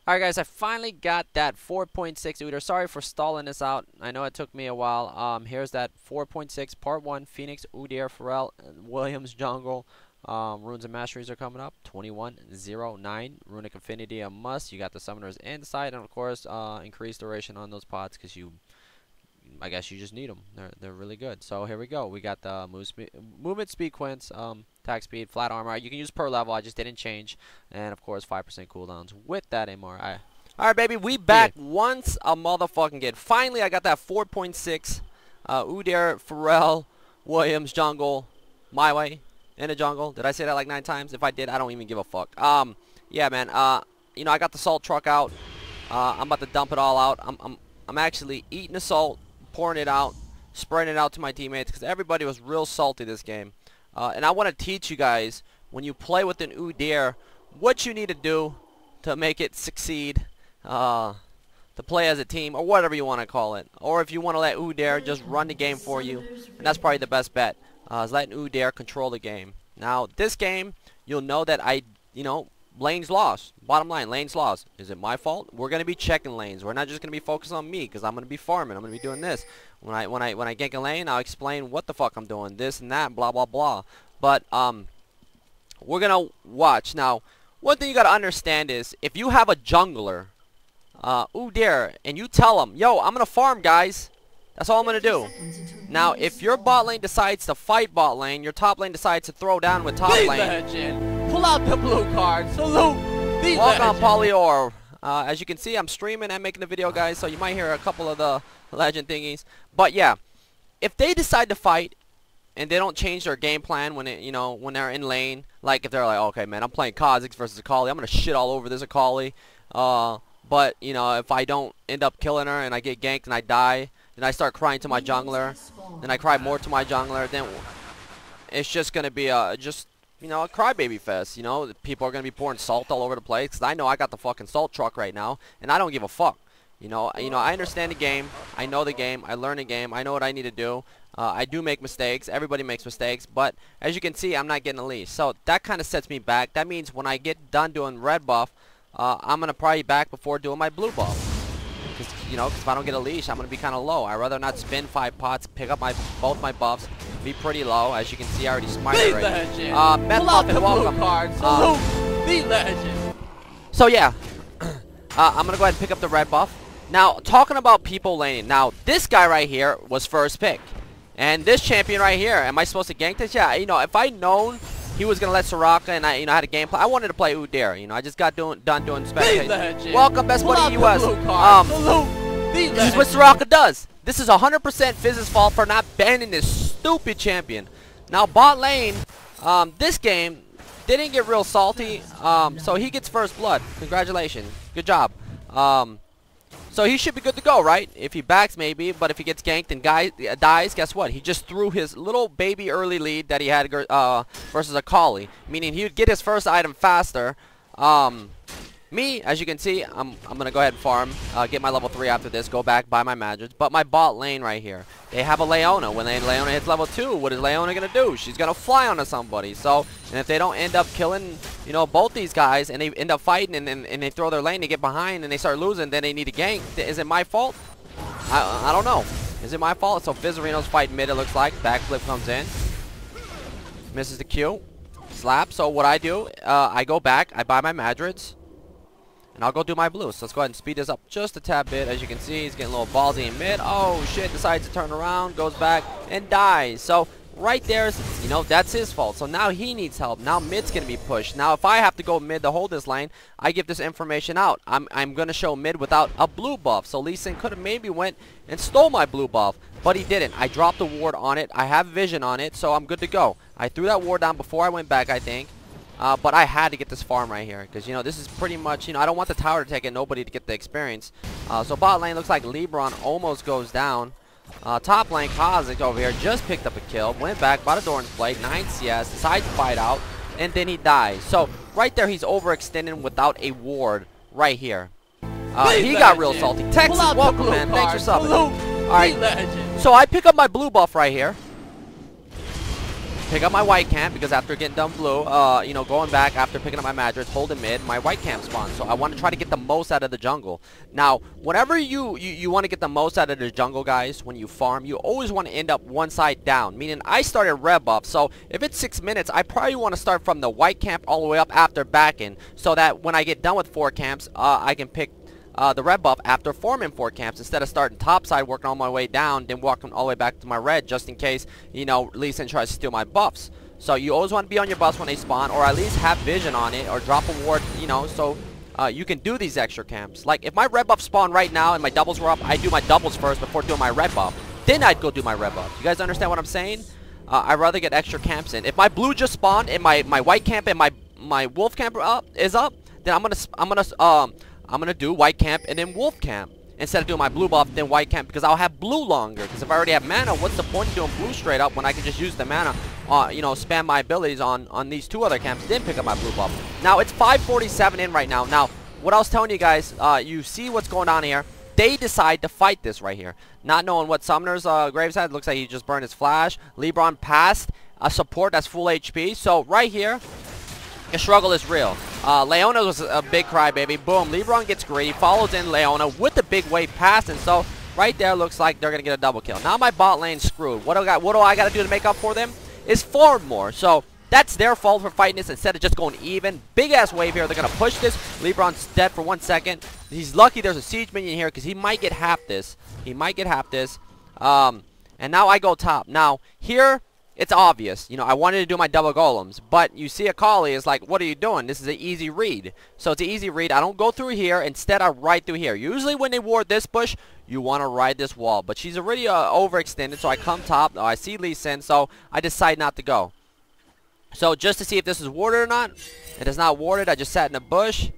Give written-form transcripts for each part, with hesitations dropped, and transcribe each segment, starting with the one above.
Alright guys, I finally got that 4.6 Udyr. Sorry for stalling this out. I know it took me a while. Here's that 4.6 Part 1 Phoenix, Udyr, Pharrell, Williams Jungle. Runes and Masteries are coming up. 2109. Runic Affinity a must. You got the Summoners inside, and of course, increased duration on those pots because I guess you just need them. They're really good. So here we go. We got the movement speed quints, attack speed, flat armor. You can use per level. I just didn't change, and of course 5% cooldowns with that MR. All right, baby, we back once a motherfucking again. Finally, I got that 4.6 Udyr, Pharrell, Williams jungle, my way in a jungle. Did I say that like 9 times? If I did, I don't even give a fuck. Yeah, man. You know, I got the salt truck out. I'm about to dump it all out. I'm actually eating the salt, pouring it out, spreading it out to my teammates because everybody was real salty this game. And I want to teach you guys, when you play with an Udyr, what you need to do to make it succeed, to play as a team, or whatever you want to call it. Or if you want to let Udyr just run the game for you, and that's probably the best bet, is letting Udyr control the game. Now, this game, you'll know that lanes lost. Bottom line, lanes lost. Is it my fault? We're gonna be checking lanes. We're not just gonna be focused on me, because I'm gonna be farming. I'm gonna be doing this. When I gank a lane, I'll explain what the fuck I'm doing, this and that, blah blah blah. But we're gonna watch. Now, one thing you gotta understand is, if you have a jungler, Udyr, and you tell him, yo, I'm gonna farm, guys. That's all I'm gonna do. Now, if your bot lane decides to fight bot lane, your top lane decides to throw down with top lane. Pull out the blue card. Salute the Walk on legend. Polyore. As you can see, I'm streaming and making a video, guys, so you might hear a couple of the legend thingies. But yeah, if they decide to fight and they don't change their game plan when when they're in lane, like if they're like, okay, man, I'm playing Kha'Zix versus Akali, I'm gonna shit all over this Akali. But if I don't end up killing her and I get ganked and I die, then I start crying to my jungler, then I cry more to my jungler, then it's just gonna be a crybaby fest. People are gonna be pouring salt all over the place, because I know I got the fucking salt truck right now, and I don't give a fuck. I understand the game, I know the game, I learn the game, I know what I need to do. I do make mistakes, everybody makes mistakes, but as you can see, I'm not getting a leash, so that kind of sets me back. That means when I get done doing red buff, I'm gonna probably back before doing my blue buff. Because if I don't get a leash, I'm gonna be kind of low. I'd rather not spin 5 pots, pick up both my buffs, be pretty low. As you can see, I already smiled already. Pull out the welcome. Blue card. Salute the legend. So yeah, I'm gonna go ahead and pick up the red buff. Now, talking about people laning. Now, this guy right here was first pick, and this champion right here. Am I supposed to gank this? Yeah. If I'd known he was gonna let SirhcEz and I had a game plan, I wanted to play Udyr. I just got done doing spectating. Welcome, best buddy US. This is what SirhcEz does. This is 100% Fizz's fault for not banning this stupid champion. Now, bot lane, this game didn't get real salty, so he gets first blood. Congratulations, good job. So he should be good to go, right? If he backs, maybe, but if he gets ganked and dies, guess what? He just threw his little baby early lead that he had versus Akali, meaning he would get his first item faster. Me, as you can see, I'm gonna go ahead and farm, get my level 3 after this, go back, buy my magics. But my bot lane right here, they have a Leona. When Leona hits level 2, what is Leona gonna do? She's gonna fly onto somebody. So, and if they don't end up killing, both these guys, and they end up fighting, and they throw their lane, they get behind, and they start losing, then they need a gank. Is it my fault? I don't know. Is it my fault? So Fizzarino's fighting mid, it looks like. Backflip comes in, misses the Q, slap. So what I do, I go back, I buy my Madrids, and I'll go do my blue. So let's go ahead and speed this up just a tad bit. As you can see, he's getting a little ballsy in mid. Oh shit, decides to turn around, goes back, and dies. So right there, that's his fault. So now he needs help. Now mid's going to be pushed. Now if I have to go mid to hold this lane, I give this information out. I'm going to show mid without a blue buff. So Lee Sin could have maybe went and stole my blue buff, but he didn't. I dropped the ward on it. I have vision on it, so I'm good to go. I threw that ward down before I went back, I think. But I had to get this farm right here, because this is pretty much, I don't want the tower to take it, nobody to get the experience. So bot lane looks like Lebron almost goes down. Top lane Kha'Zix over here just picked up a kill, went back, bought a Doran's Blade, 9 CS, decides to fight out, and then he dies. So right there, he's overextending without a ward right here. He got real salty. Texas, welcome, man. Thanks for subbing. Alright, so I pick up my blue buff right here. pick up my white camp because after getting done blue, you know, going back after picking up my mattress, holding mid, my white camp spawns. So I want to try to get the most out of the jungle. Now, whenever you want to get the most out of the jungle, guys, when you farm, you always want to end up one side down. Meaning, I started red buff, so if it's 6 minutes, I probably want to start from the white camp all the way up after backing, so that when I get done with 4 camps, I can pick the red buff after forming 4 camps instead of starting top side, working all my way down, then walking all the way back to my red just in case, you know, Lee Sin tries to steal my buffs. So you always want to be on your buffs when they spawn, or at least have vision on it, or drop a ward, you know, so you can do these extra camps. Like if my red buff spawned right now and my doubles were up, I'd do my doubles first before doing my red buff. Then I'd go do my red buff. You guys understand what I'm saying? I'd rather get extra camps in. If my blue just spawned and my white camp and my wolf camp is up, then I'm gonna do white camp and then wolf camp instead of doing my blue buff then white camp, because I'll have blue longer. Because if I already have mana, what's the point of doing blue straight up when I can just use the mana, you know, spam my abilities on these 2 other camps, then pick up my blue buff. Now it's 5:47 in right now. Now what I was telling you guys, you see what's going on here. They decide to fight this right here, not knowing what summoners Graves had. Looks like he just burned his flash. LeBron passed a support that's full HP. So right here, the struggle is real. Leona was a big crybaby. Boom, LeBron gets greedy, follows in Leona with the big wave pass, and so right there looks like they're gonna get a double kill. Now my bot lane's screwed. What do I got to do to make up for them? Is farm more. So that's their fault for fighting this instead of just going even. Big ass wave here. They're gonna push this. LeBron's dead for 1 second. He's lucky there's a siege minion here because he might get half this. He might get half this. And now I go top. Now here, it's obvious, you know, I wanted to do my double golems, but you see Akali is like, what are you doing? This is an easy read. So it's an easy read. I don't go through here. Instead, I ride through here. Usually when they ward this bush, you want to ride this wall. But she's already overextended, so I come top. Oh, I see Lee Sin, so I decide not to go. So just to see if this is warded or not. It is not warded. I just sat in a bush.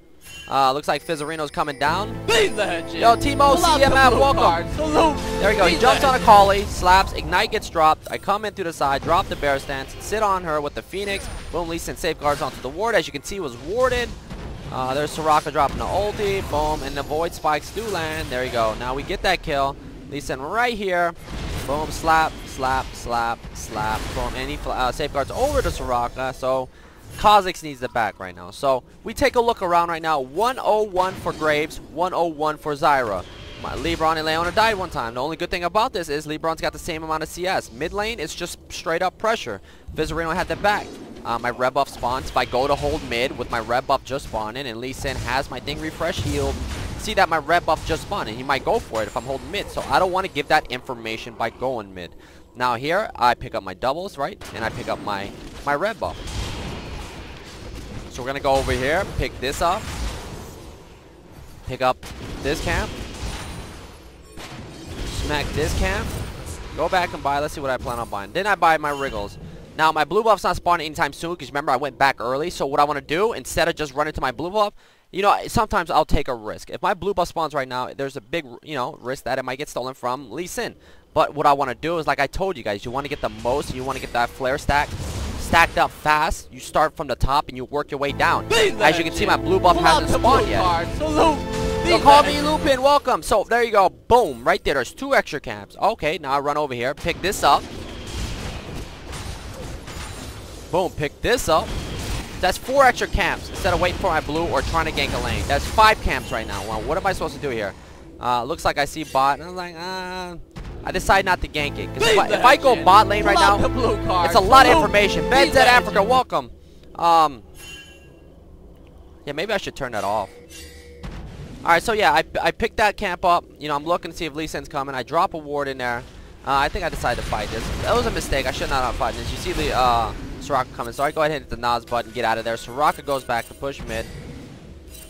Looks like Fizzarino's coming down. Yo, Timo, CMF, welcome. There we go. He jumps on a Akali, slaps, Ignite gets dropped. I come in through the side, drop the bear stance, sit on her with the Phoenix. Boom, Lee Sin safeguards onto the ward. As you can see, was warded. There's Soraka dropping the ulti. Boom, and the Void Spikes do land. There you go. Now we get that kill. Lee Sin right here. Boom, slap, slap, slap, slap. Boom, and he safeguards over to Soraka. So Kha'Zix needs the back right now. So we take a look around right now. 101 for Graves, 101 for Zyra. LeBron and Leona died one time. The only good thing about this is LeBron's got the same amount of CS. Mid lane is just straight up pressure. Fizzarino had the back. My red buff spawns. If I go to hold mid with my red buff just spawning and Lee Sin has my thing refresh healed, see that my red buff just spawned and he might go for it if I'm holding mid. So I don't want to give that information by going mid. Now here I pick up my doubles, right? And I pick up my red buff. So we're going to go over here, pick this up, pick up this camp, smack this camp, go back and buy. Let's see what I plan on buying. Then I buy my Wriggles. Now my blue buff's not spawning anytime soon because remember I went back early. So what I want to do, instead of just running to my blue buff, you know, sometimes I'll take a risk. If my blue buff spawns right now, there's a big, you know, risk that it might get stolen from Lee Sin. But what I want to do is, like I told you guys, you want to get the most, you want to get that flare stack stacked up fast. You start from the top and you work your way down. As you can see, my blue buff hasn't spawned yet. So call me Lupin, welcome. So there you go, boom, right there. There's 2 extra camps. Okay, now I run over here, pick this up. Boom, pick this up. That's 4 extra camps instead of waiting for my blue or trying to gank a lane. That's 5 camps right now. Well, what am I supposed to do here? Looks like I see bot, and I'm like, I decide not to gank it. Because if I go bot lane right now, it's a lot of information. Beds at Africa, welcome. Yeah, maybe I should turn that off. Alright, so yeah, I picked that camp up. You know, I'm looking to see if Lee Sin's coming. I drop a ward in there. I think I decided to fight this. That was a mistake. I should not have fighting this. You see the Soraka coming, so I go ahead and hit the Nas button, get out of there. Soraka goes back to push mid.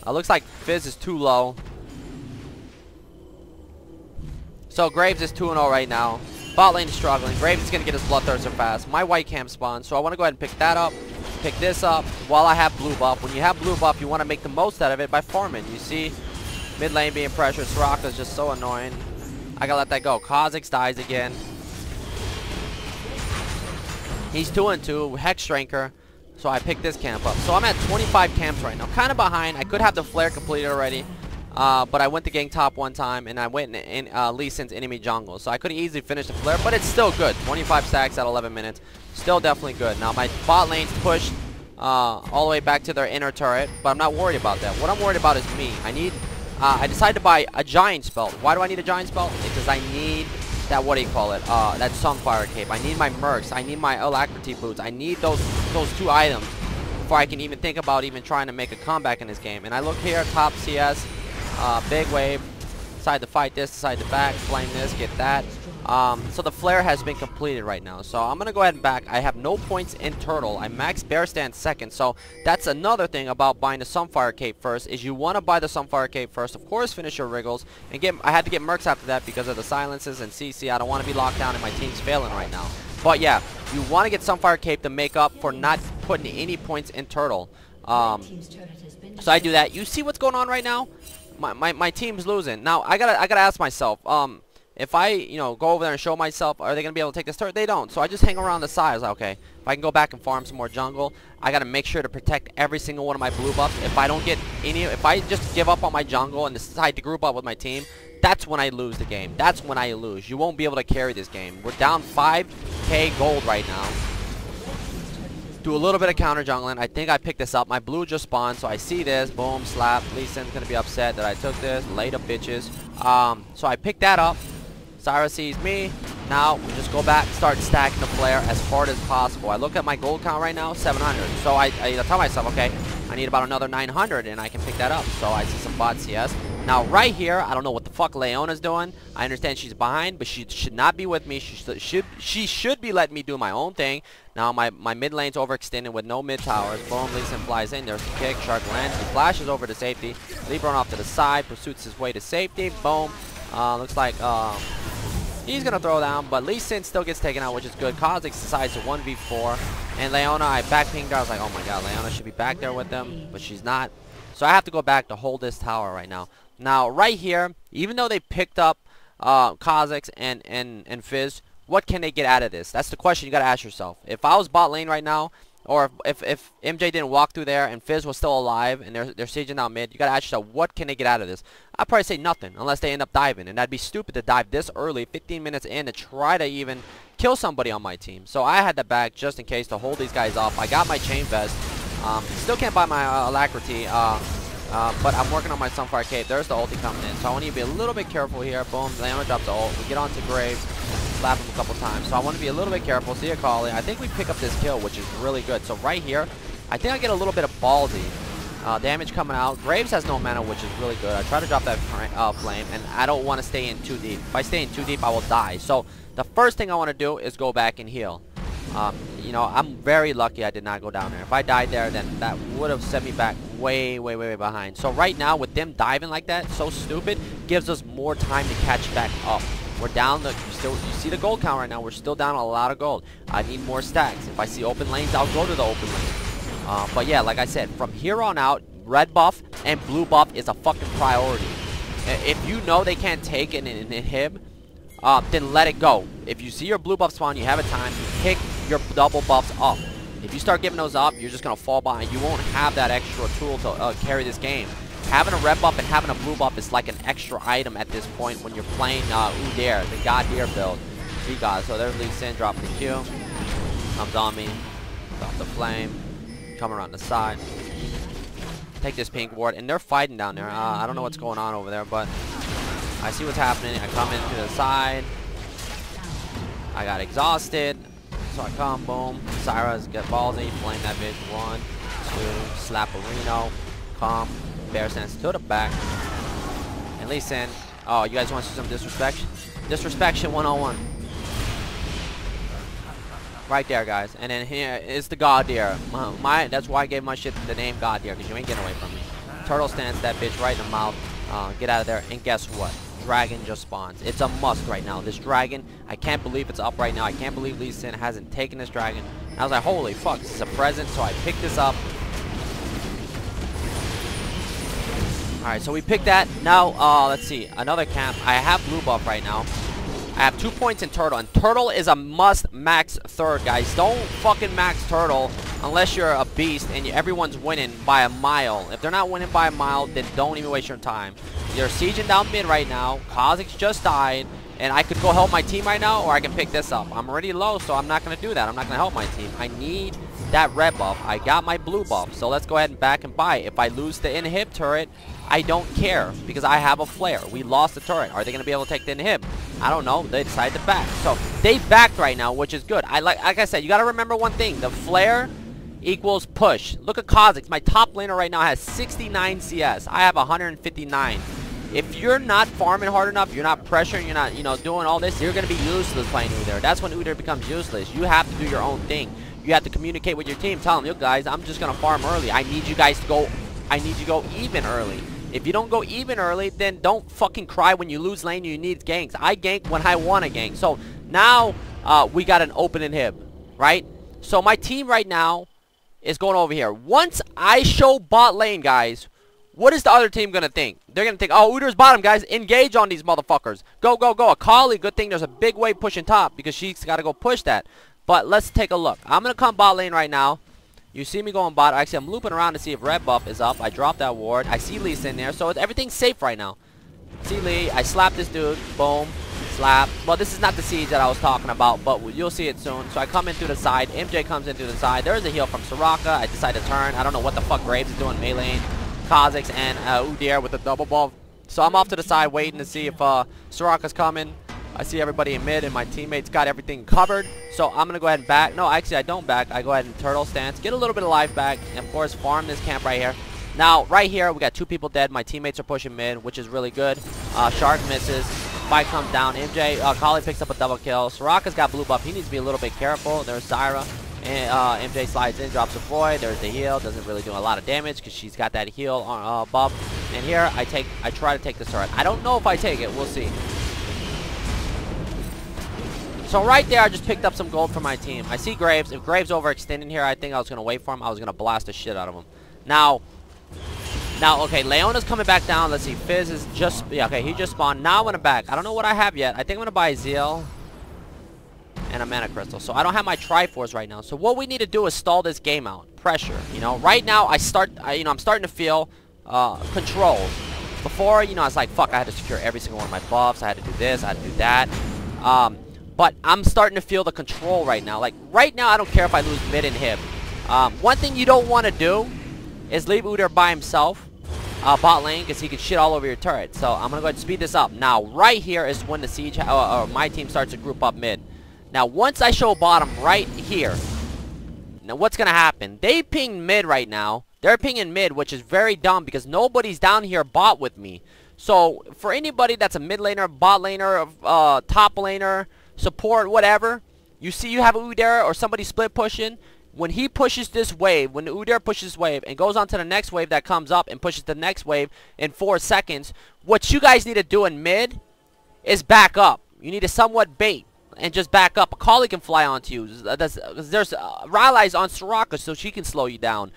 Looks like Fizz is too low. So Graves is 2-0 right now. Bot lane is struggling. Graves is going to get his Bloodthirster fast. My white camp spawns, so I want to go ahead and pick that up. Pick this up while I have blue buff. When you have blue buff, you want to make the most out of it by farming. You see mid lane being pressured. Soraka is just so annoying. I gotta let that go. Kha'Zix dies again. He's 2-2. Hex Drinker. So I picked this camp up. So I'm at 25 camps right now. Kind of behind. I could have the flare completed already. but I went to gang top one time, and I went in Lee Sin's enemy jungle. So I could easily finish the flare, but it's still good. 25 stacks at 11 minutes. Still definitely good. Now my bot lane's pushed all the way back to their inner turret, but I'm not worried about that. What I'm worried about is me. I decided to buy a giant spell. Why do I need a giant spell? Because I need that, what do you call it, that Sunfire Cape. I need my Mercs. I need my Alacrity boots. I need those two items before I can even think about even trying to make a comeback in this game. And I look here, top CS, big wave, decide to fight this, decide to back, flame this, get that. So the flare has been completed right now. So I'm going to go ahead and back. I have no points in Turtle. I maxed Bear Stand second. So that's another thing about buying the Sunfire Cape first, is you want to buy the Sunfire Cape first. Of course, finish your Wriggles. And I had to get Mercs after that because of the silences and CC. I don't want to be locked down and my team's failing right now. But yeah, you want to get Sunfire Cape to make up for not putting any points in Turtle. So I do that. You see what's going on right now? My team's losing. Now I gotta ask myself, if I, go over there and show myself, are they going to be able to take this turret? They don't. So I just hang around the side. Like, okay, if I can go back and farm some more jungle, I got to make sure to protect every single one of my blue buffs. If I don't get any, if I just give up on my jungle and decide to group up with my team, that's when I lose the game. That's when I lose. You won't be able to carry this game. We're down 5k gold right now. Do a little bit of counter jungling. I think I picked this up. My blue just spawned, so I see this. Boom, slap. Lee Sin's going to be upset that I took this. Later, bitches. So I picked that up. SirhcEz sees me. Now we just go back, start stacking the flare as hard as possible. I look at my gold count right now, 700. So I tell myself, okay, I need about another 900 and I can pick that up. So I see some bot CS. Now right here, I don't know what the fuck Leona's doing. I understand she's behind, but she should not be with me. She should be letting me do my own thing. Now my mid lane's overextended with no mid towers. Boom, Lee Sin flies in. There's the kick. Shark lands. He flashes over to safety. Lee run off to the side, pursues his way to safety. Boom. Looks like he's going to throw down, but Lee Sin still gets taken out, which is good. Kha'Zix decides to 1v4, and Leona, I back pinged her. I was like, oh my god, Leona should be back there with them, but she's not. So I have to go back to hold this tower right now. Now, right here, even though they picked up Kha'Zix and Fizz, what can they get out of this? That's the question you got to ask yourself. If I was bot lane right now, or if MJ didn't walk through there and Fizz was still alive and they're sieging out mid, you gotta ask yourself, what can they get out of this? I'd probably say nothing unless they end up diving, and that'd be stupid to dive this early, 15 minutes in, to try to even kill somebody on my team. So I had that back just in case to hold these guys off. I got my chain vest. Still can't buy my alacrity, but I'm working on my Sunfire Cape. There's the ulti coming in, so I want to be a little bit careful here. Boom, Leona drops the ult. We get onto Graves. Slap him a couple times. So I want to be a little bit careful. See a Kali. I think we pick up this kill, which is really good. So right here, I think I get a little bit of ballsy. Damage coming out. Graves has no mana, which is really good. I try to drop that flame, and I don't want to stay in too deep. If I stay in too deep, I will die. So the first thing I want to do is go back and heal. I'm very lucky I did not go down there. If I died there, then that would have set me back way behind. So right now, with them diving like that, so stupid, gives us more time to catch back up. We're down you see the gold count right now. We're still down a lot of gold. I need more stacks. If I see open lanes, I'll go to the open lane. But yeah, like I said, from here on out, red buff and blue buff is a fucking priority. If you know they can't take an inhib, then let it go. If you see your blue buff spawn, you have a time, you pick your double buffs up. If you start giving those up, you're just going to fall behind. You won't have that extra tool to carry this game. Having a red buff and having a blue buff is like an extra item at this point when you're playing Udyr, the Godyr build. So there's Lee Sin dropping the Q. Comes on me. Drop the flame. Come around the side. Take this pink ward. And they're fighting down there. I don't know what's going on over there, but I see what's happening. I come in to the side. I got exhausted. So I come, boom. SirhcEz get ballsy. Flame that bitch. 1, 2. Slap a Reno. Come. Bear Sands to the back. And Lee Sin. Oh, you guys want to see some disrespect? Disrespect 101. Right there, guys. And then here is the Godyr. That's why I gave my shit the name Godyr, because you ain't getting away from me. Turtle stands that bitch right in the mouth. Get out of there. And guess what? Dragon just spawns. It's a must right now. This dragon, I can't believe it's up right now. I can't believe Lee Sin hasn't taken this dragon. I was like, holy fuck, this is a present. So I picked this up. Alright, so we picked that. Now, let's see. Another camp. I have blue buff right now. I have 2 points in Turtle. And Turtle is a must max third, guys. Don't fucking max Turtle unless you're a beast and everyone's winning by a mile. If they're not winning by a mile, then don't even waste your time. You're sieging down mid right now. Kha'Zix just died. And I could go help my team right now, or I can pick this up. I'm already low, so I'm not going to do that. I'm not going to help my team. I need that red buff. I got my blue buff, so let's go ahead and back and buy. If I lose the inhib turret, I don't care, because I have a flare. We lost the turret. Are they going to be able to take the inhib? I don't know. They decided to back. So they backed right now, which is good. Like I said, you got to remember one thing. The flare equals push. Look at Kha'Zix. My top laner right now has 69 CS. I have 159. If you're not farming hard enough, you're not pressuring, you're not, doing all this, you're going to be useless playing Udyr. That's when Udyr becomes useless. You have to do your own thing. You have to communicate with your team. Tell them, yo guys, I'm just going to farm early. I need you guys to go, I need you to go even early. If you don't go even early, then don't fucking cry when you lose lane. You need ganks. I gank when I want to gank. So now we got an open inhib, right? So my team right now is going over here. Once I show bot lane, guys, what is the other team going to think? They're going to think, oh, Udyr's bottom, guys. Engage on these motherfuckers. Go, go, go. Akali, good thing there's a big wave pushing top because she's got to go push that. But let's take a look. I'm going to come bot lane right now. You see me going bot. Actually, I'm looping around to see if red buff is up. I dropped that ward. I see Lee's in there. So everything's safe right now. See Lee. I slapped this dude. Boom. Slap. Well, this is not the siege that I was talking about, but you'll see it soon. So I come in through the side. MJ comes in through the side. There's a heal from Soraka. I decide to turn. I don't know what the fuck Graves is doing melee. Kha'Zix and Udyr with a double buff. So I'm off to the side waiting to see if Soraka's coming. I see everybody in mid and my teammates got everything covered. So I'm going to go ahead and back. No, actually I don't back. I go ahead and turtle stance. Get a little bit of life back. And of course farm this camp right here. Now right here we got 2 people dead. My teammates are pushing mid, which is really good. Shark misses. Fight comes down. MJ, Kali picks up a double kill. Soraka's got blue buff. He needs to be a little bit careful. There's Zyra. And MJ slides in, drops a void. There's the heal. Doesn't really do a lot of damage because she's got that heal buff. And here I try to take this turret. I don't know if I take it. We'll see. So right there, I just picked up some gold for my team. I see Graves. If Graves overextending here, I think I was gonna wait for him. I was gonna blast the shit out of him. Now, okay, Leona's coming back down. Let's see. Fizz is just okay. He just spawned. Now I'm gonna back. I don't know what I have yet. I think I'm gonna buy Zeal and a mana crystal. So I don't have my Triforce right now. So what we need to do is stall this game out. Pressure. Right now I'm starting to feel control. Before, I was like, fuck, I had to secure every single one of my buffs. I had to do this. I had to do that. But I'm starting to feel the control right now. Like right now, I don't care if I lose mid and hib. One thing you don't want to do is leave Udyr by himself bot lane because he can shit all over your turret. So I'm gonna go ahead and speed this up. Now right here is when the siege or my team starts to group up mid. Now, once I show bottom right here, now what's going to happen? They ping mid right now. They're pinging mid, which is very dumb because nobody's down here bot with me. So, for anybody that's a mid laner, bot laner, top laner, support, whatever, you see you have Udyr or somebody split pushing. When he pushes this wave, when Udyr pushes this wave and goes on to the next wave that comes up and pushes the next wave in 4 seconds, what you guys need to do in mid is back up. You need to somewhat bait and just back up. Akali can fly onto you. There's Rylai's on Soraka, so she can slow you down.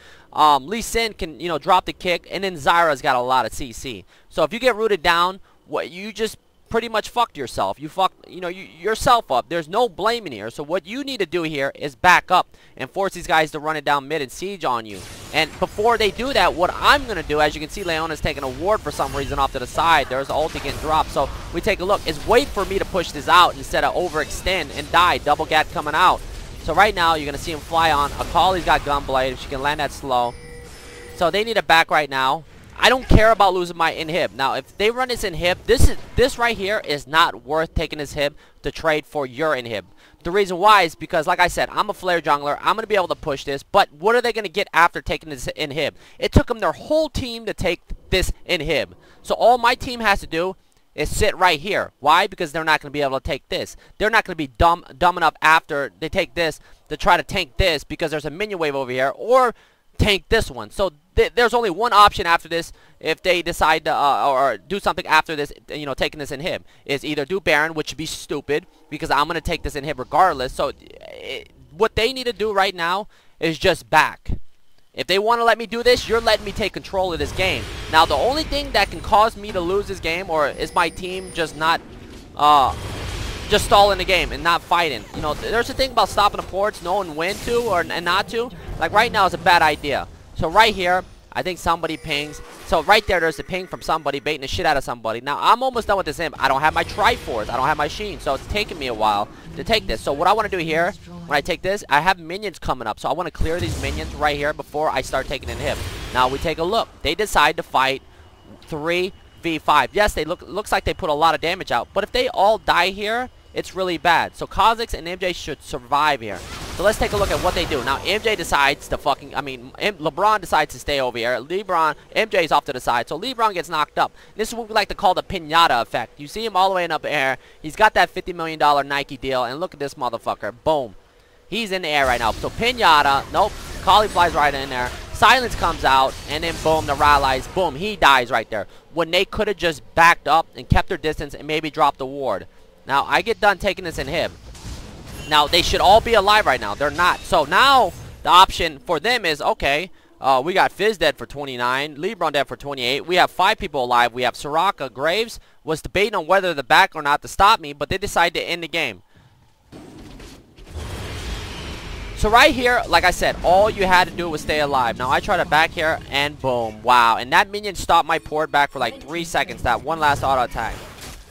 Lee Sin can, drop the kick, and then Zyra's got a lot of CC. So if you get rooted down, you just pretty much fucked yourself. You fucked, yourself up. There's no blaming here. So what you need to do here is back up and force these guys to run it down mid and siege on you. And before they do that, what I'm going to do, as you can see, Leona's taking a ward for some reason off to the side. There's an ulti getting dropped. So we take a look. Is wait for me to push this out instead of overextend and die. Double gat coming out. So right now, you're going to see him fly on. Akali's got Gunblade. If she can land that slow. So they need a back right now. I don't care about losing my inhib. Now, if they run this inhib, this right here is not worth taking this hib to trade for your inhib. The reason why is because, like I said, I'm a flare jungler. I'm going to be able to push this. But what are they going to get after taking this inhib? It took them their whole team to take this inhib. So all my team has to do is sit right here. Why? Because they're not going to be able to take this. They're not going to be dumb enough after they take this to try to tank this because there's a minion wave over here, or tank this one. So there's only one option after this if they decide to or do something after this, taking this inhib, is either do Baron, which would be stupid because I'm going to take this inhib regardless. So what they need to do right now is just back. If they want to let me do this, you're letting me take control of this game. Now, the only thing that can cause me to lose this game, or is my team just not just stalling the game and not fighting. There's a thing about stopping the ports, knowing when to and not to. Like right now is a bad idea. So right here, I think somebody pings. So right there's the ping from somebody baiting the shit out of somebody. Now, I'm almost done with this imp. I don't have my Triforce. I don't have my Sheen. So it's taking me a while to take this. So what I want to do here, when I take this, I have minions coming up. So I want to clear these minions right here before I start taking an inhib. Now, we take a look. They decide to fight 3v5. Yes, they looks like they put a lot of damage out. But if they all die here, it's really bad. So Kha'Zix and MJ should survive here. So let's take a look at what they do. Now MJ decides to LeBron decides to stay over here. MJ's off to the side. So LeBron gets knocked up. This is what we like to call the pinata effect. You see him all the way in up the air. He's got that $50 million Nike deal. And look at this motherfucker. Boom. He's in the air right now. So pinata. Nope. Collie flies right in there. Silence comes out. And then boom. The rallies. Boom. He dies right there. When they could have just backed up and kept their distance and maybe dropped the ward. Now, I get done taking this inhib. Now, they should all be alive right now. They're not. So, now, the option for them is, okay, we got Fizz dead for 29, LeBron dead for 28. We have 5 people alive. We have SirhcEz. Graves was debating on whether to back or not to stop me, but they decided to end the game. So, right here, like I said, all you had to do was stay alive. Now, I try to back here, and boom, wow. And that minion stopped my port back for like 3 seconds, that one last auto attack.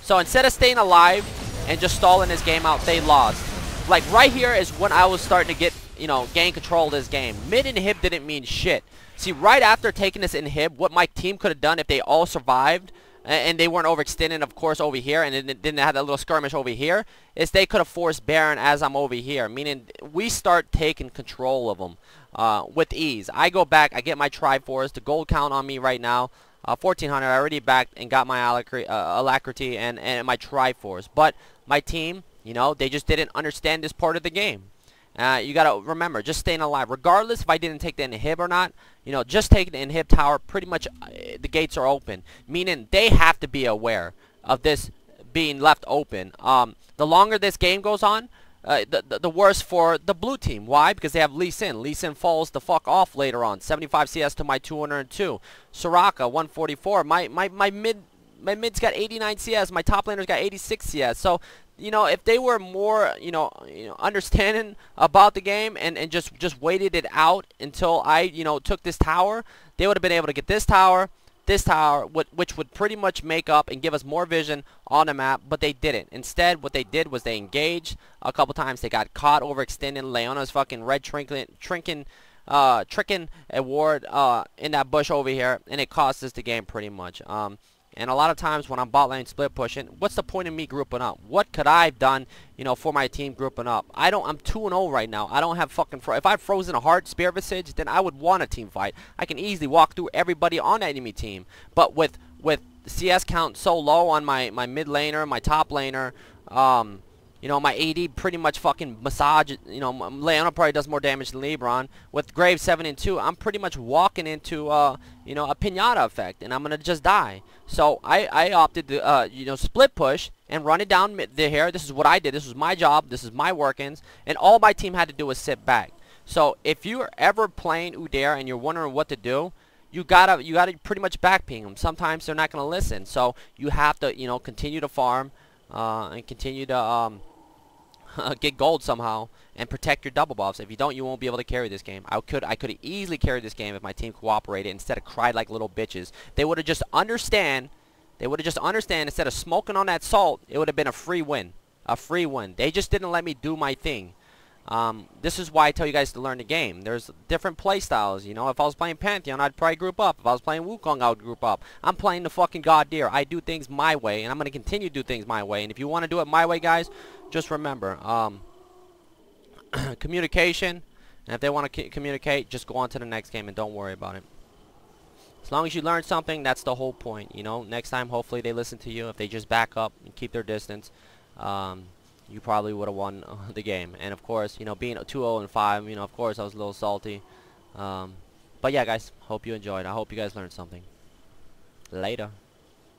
So, instead of staying alive and just stalling this game out, they lost. Like right here is when I was starting to get, gain control of this game. Mid inhib didn't mean shit. See, right after taking this inhib, what my team could have done if they all survived and they weren't overextending, of course, over here, and didn't have that little skirmish over here, is they could have forced Baron as I'm over here. Meaning we start taking control of them with ease. I go back, I get my Triforce, the gold count on me right now. 1400, I already backed and got my Alacrity and my Triforce. But my team, they just didn't understand this part of the game. You got to remember, just staying alive. Regardless if I didn't take the inhib or not, just taking the inhib tower, pretty much the gates are open. Meaning they have to be aware of this being left open. The longer this game goes on, the worse for the blue team. Why? Because they have Lee Sin. Lee Sin falls the fuck off later on. 75 CS to my 202. SirhcEz 144. My mid's got 89 CS. My top laner's got 86 CS. So, if they were more, understanding about the game and just waited it out until I, took this tower, they would have been able to get this tower, which would pretty much make up and give us more vision on the map, but they didn't. Instead, what they did was they engaged a couple times. They got caught overextending. Leona's fucking red tricking a ward in that bush over here, and it cost us the game pretty much. And a lot of times when I'm bot lane split pushing, what's the point of me grouping up? What could I have done, for my team grouping up? I'm 2-0 right now. I don't have fucking if I had frozen a heart, SirhcEz, then I would want a team fight. I can easily walk through everybody on that enemy team. But with CS count so low on my mid laner, my top laner, my AD pretty much fucking massage. Leona probably does more damage than LeBron. With Graves 7 and 2, I'm pretty much walking into a pinata effect, and I'm gonna just die. So I opted to split push and run it down here. This is what I did. This was my job. This is my workings, and all my team had to do was sit back. So if you're ever playing Udyr and you're wondering what to do, you gotta pretty much backping them. Sometimes they're not gonna listen. So you have to continue to farm and continue to get gold somehow and protect your double buffs. If you don't, you won't be able to carry this game. I could have easily carried this game if my team cooperated instead of cried like little bitches. They would have just understand. Instead of smoking on that salt, it would have been a free win. A free win. They just didn't let me do my thing. This is why I tell you guys to learn the game. There's different play styles. If I was playing Pantheon, I'd probably group up. If I was playing Wukong, I would group up. I'm playing the fucking Godyr. I do things my way, and I'm going to continue to do things my way. And if you want to do it my way, guys, just remember, communication. And if they want to communicate, just go on to the next game and don't worry about it. As long as you learn something, that's the whole point. Next time, hopefully they listen to you. If they just back up and keep their distance, you probably would have won the game. And of course, being 2-0 and 5, of course I was a little salty. But yeah, guys, hope you enjoyed. I hope you guys learned something. Later.